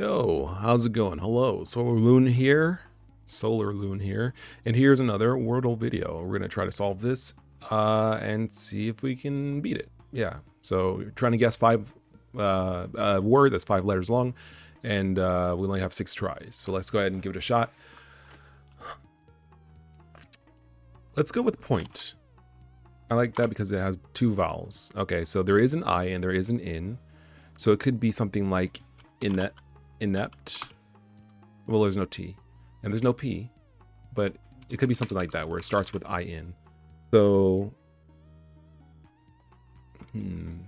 Yo, how's it going? Hello, SolarLune here. SolarLune here. And here's another Wordle video. We're going to try to solve this and see if we can beat it. Yeah, so we're trying to guess a word that's 5 letters long, and we only have 6 tries. So let's go ahead and give it a shot. Let's go with point. I like that because it has 2 vowels. Okay, so there is an I and there is an in. So it could be something like inept. Well, there's no T and there's no P, but it could be something like that where it starts with in. So, you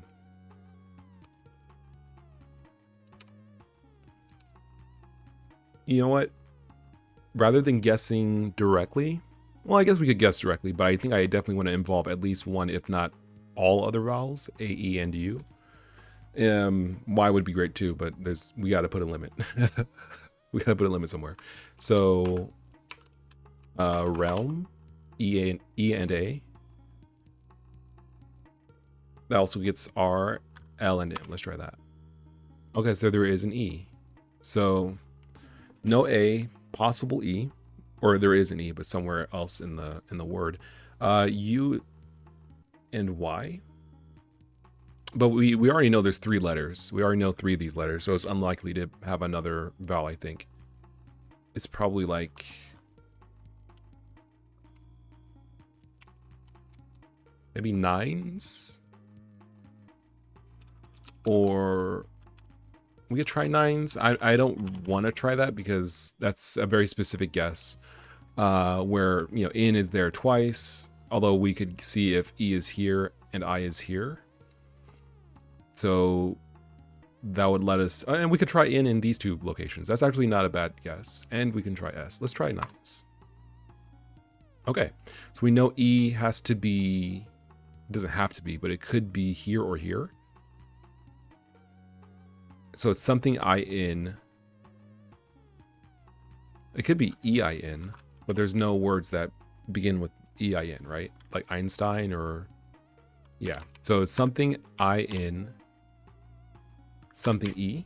know what? Rather than guessing directly, well, I guess we could guess directly, but I think I definitely want to involve at least one, if not all other vowels, A, E, and U. Y would be great too, but we got to put a limit. We got to put a limit somewhere. So, realm, E and A. That also gets R, L, and M. Let's try that. Okay, so there is an E. So, no A, possible E, or there is an E, but somewhere else in the word. U and Y. But we already know there's 3 letters. We already know 3 of these letters, so it's unlikely to have another vowel, I think. It's probably like... maybe 9s? Or... we could try 9s. I don't want to try that because that's a very specific guess. Where, you know, in is there twice. Although we could see if E is here and I is here. So that would let us, and we could try in these 2 locations. That's actually not a bad guess. And we can try S. Let's try 9s. Okay, so we know E has to be, it doesn't have to be, but it could be here or here. So it's something in. It could be EIN, but there's no words that begin with EIN, right? Like Einstein or, yeah. So it's something in. Something E.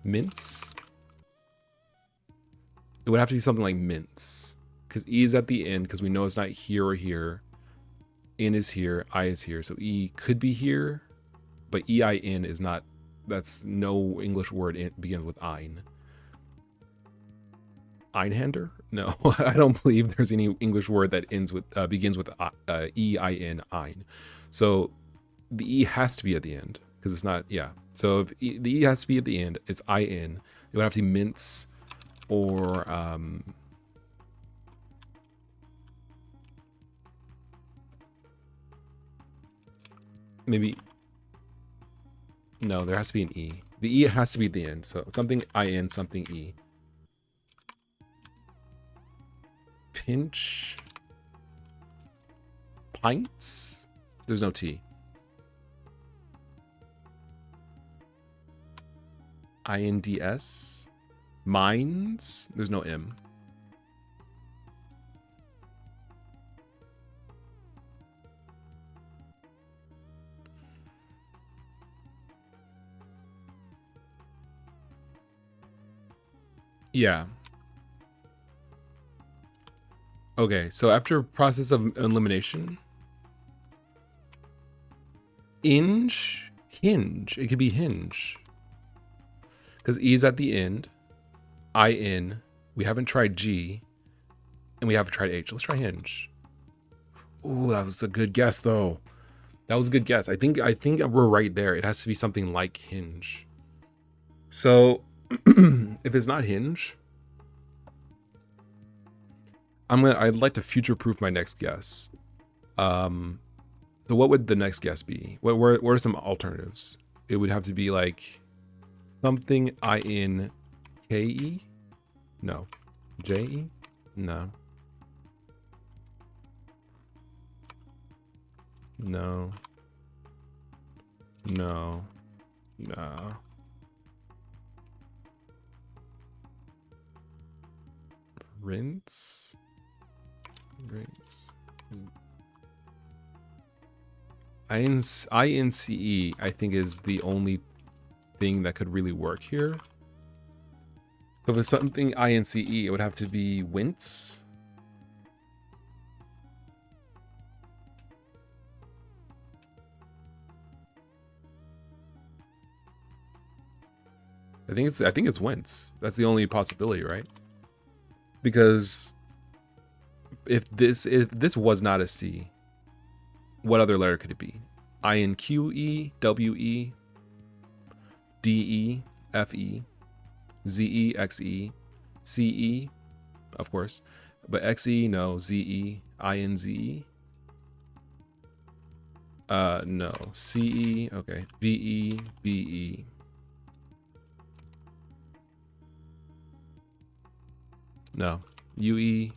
Mince. It would have to be something like mince. Because E is at the end, because we know it's not here or here. In is here, I is here. So E could be here, but EIN is not, that's no English word begins with ein. Einhander? No, I don't believe there's any English word that begins with EIN, ein. So the E has to be at the end because it's not, yeah. So if the E has to be at the end, it's in. It would have to be mince or maybe, no, there has to be an E. The E has to be at the end. So something in, something E. Pinch. Pints? There's no T. INDS. Mines. There's no M. Yeah. Okay, so after process of elimination, hinge. It could be hinge. Because E is at the end, in, we haven't tried G, and we haven't tried H. Let's try hinge. Ooh, that was a good guess, though. That was a good guess. I think we're right there. It has to be something like hinge. So, if it's not hinge, I'd like to future-proof my next guess. So what would the next guess be? What are some alternatives? It would have to be like something in KE? No. JE? No. No. No. No. Rinse? INCE, I think, is the only thing that could really work here. So if it's something INCE, it would have to be wince. I think it's wince. That's the only possibility, right? Because if this was not a C, what other letter could it be? INQE, WE, DE, FE, ZE, XE, CE, of course. But XE, no. ZE, INZE. No. CE, okay. VE, BE. No. UE,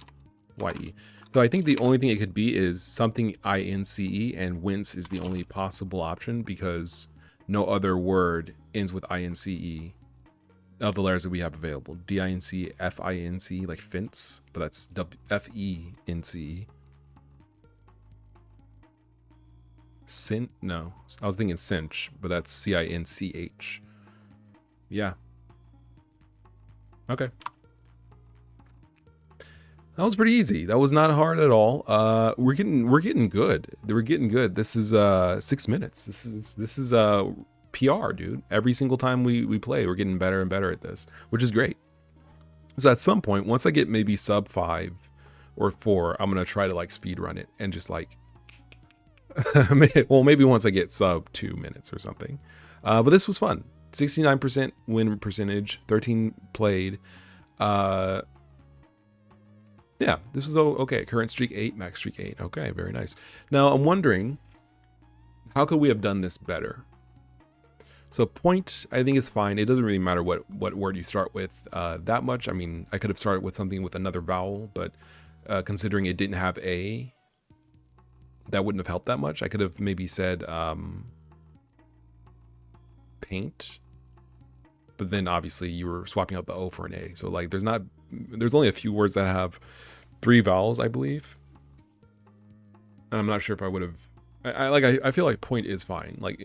YE. So I think the only thing it could be is something INCE, and wince is the only possible option because no other word ends with INCE of the letters that we have available. DINC, FINC, like fence, but that's FENCE. No. I was thinking cinch, but that's CINCH. Yeah. Okay. That was pretty easy. That was not hard at all. We're getting good. We're getting good. This is 6 minutes. This is PR, dude. Every single time we play, we're getting better and better at this, which is great. So at some point, once I get maybe sub 5 or 4, I'm gonna try to like speed run it and just like well, maybe once I get sub 2 minutes or something. But this was fun. 69% win percentage, 13 played. Yeah, this was okay. Current streak 8, max streak 8. Okay, very nice. Now I'm wondering, how could we have done this better? So point, I think is fine. It doesn't really matter what word you start with that much. I mean, I could have started with something with another vowel, but considering it didn't have A, that wouldn't have helped that much. I could have maybe said paint, but then obviously you were swapping out the O for an A. So like there's only a few words that have 3 vowels, I believe. And I'm not sure if I would have. I feel like point is fine. Like,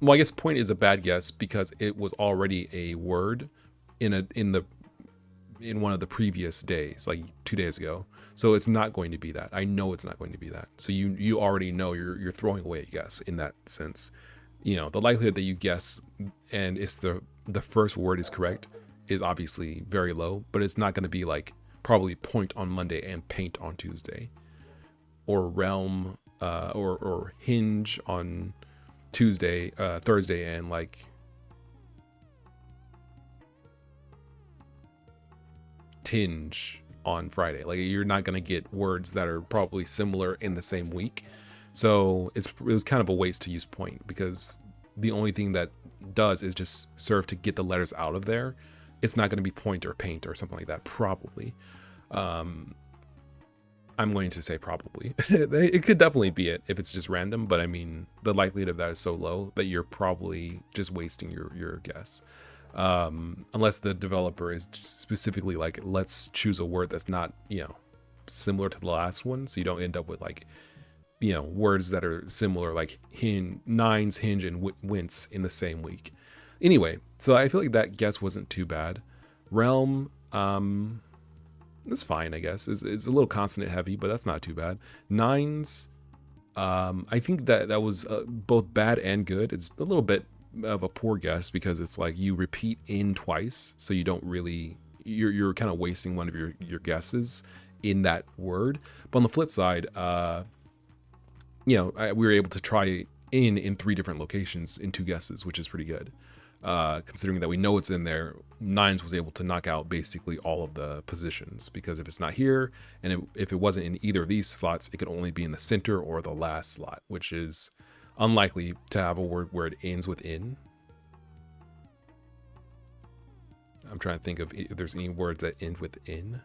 well, I guess point is a bad guess because it was already a word in one of the previous days, like 2 days ago. So it's not going to be that. I know it's not going to be that. So you already know you're throwing away a guess in that sense. You know, the likelihood that you guess and it's the first word is correct is obviously very low, but it's not going to be like probably point on Monday and paint on Tuesday, or realm or hinge on Thursday, and like tinge on Friday. Like you're not going to get words that are probably similar in the same week. So it was kind of a waste to use point because the only thing that does is just serve to get the letters out of there. It's not going to be point or paint or something like that, probably. I'm going to say probably. It could definitely be it if it's just random, but I mean, the likelihood of that is so low that you're probably just wasting your guess. Unless the developer is specifically like, let's choose a word that's not, similar to the last one, so you don't end up with like, words that are similar, like nines, hinge, and wince in the same week. Anyway, so I feel like that guess wasn't too bad. Realm, it's fine, I guess. It's a little consonant heavy, but that's not too bad. Nines, I think that was both bad and good. It's a little bit of a poor guess because it's like you repeat in twice, so you don't really, you're kind of wasting one of your guesses in that word. But on the flip side, we were able to try in 3 different locations in 2 guesses, which is pretty good. Considering that we know it's in there, Nines was able to knock out basically all of the positions, because if it's not here, and if it wasn't in either of these slots, it could only be in the center or the last slot, which is unlikely to have a word where it ends with in. I'm trying to think of if there's any words that end with in.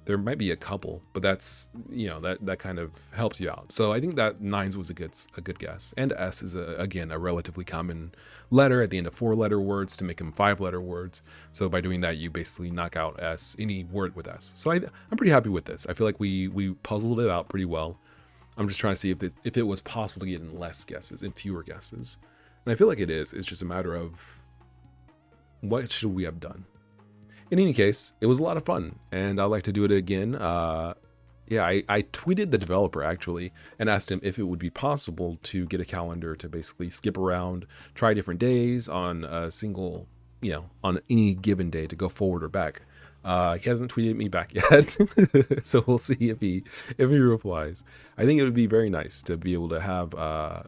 There might be a couple, but that's, that kind of helps you out. So I think that Nines was a good guess. And S is, again, a relatively common letter at the end of 4-letter words to make them 5-letter words. So by doing that, you basically knock out S, any word with S. So I'm pretty happy with this. I feel like we puzzled it out pretty well. I'm just trying to see if it was possible to get in less guesses, in fewer guesses. And I feel like it is. It's just a matter of what should we have done. In any case, it was a lot of fun, and I'd like to do it again. Yeah, I tweeted the developer actually and asked him if it would be possible to get a calendar to basically skip around, try different days on a single, on any given day to go forward or back. He hasn't tweeted me back yet, so we'll see if he replies. I think it would be very nice to be able to have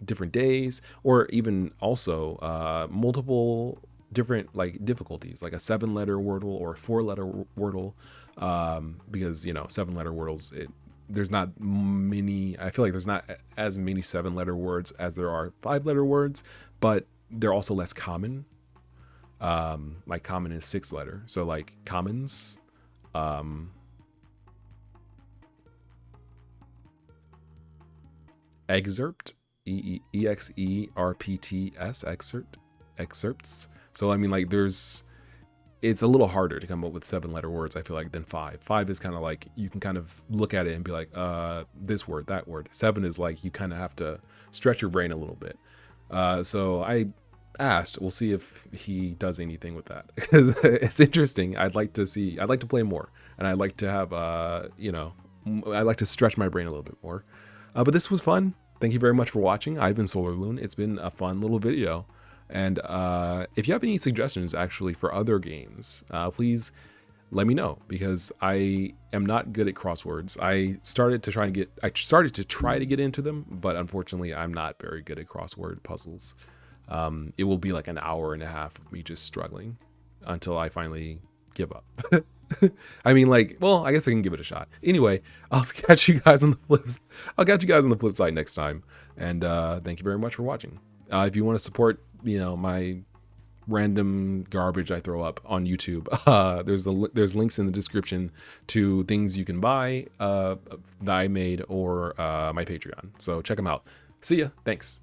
different days, or even also multiple different like difficulties, like a 7-letter Wordle or a 4-letter Wordle, because 7-letter Wordles, there's not many. I feel like there's not as many 7-letter words as there are 5-letter words, but they're also less common. Like common is 6-letter, so like commons, excerpt, exerpts, excerpts. So I mean, like it's a little harder to come up with 7-letter words, I feel like, than 5. 5 is kind of like you can kind of look at it and be like, this word, that word. 7 is like you kind of have to stretch your brain a little bit. So I asked, we'll see if he does anything with that, because it's interesting. I'd like to play more, and I'd like to have I'd like to stretch my brain a little bit more. But this was fun. Thank you very much for watching. I've been SolarLune. It's been a fun little video. And if you have any suggestions actually for other games, please let me know, because I am not good at crosswords. I started to try to get into them, but unfortunately I'm not very good at crossword puzzles. It will be like an hour and a half of me just struggling until I finally give up. I mean, like, well, I guess I can give it a shot. Anyway, I'll catch you guys on the flip side next time. And thank you very much for watching. If you want to support, my random garbage I throw up on YouTube, there's links in the description to things you can buy that I made, or my Patreon. So check them out. See ya. Thanks.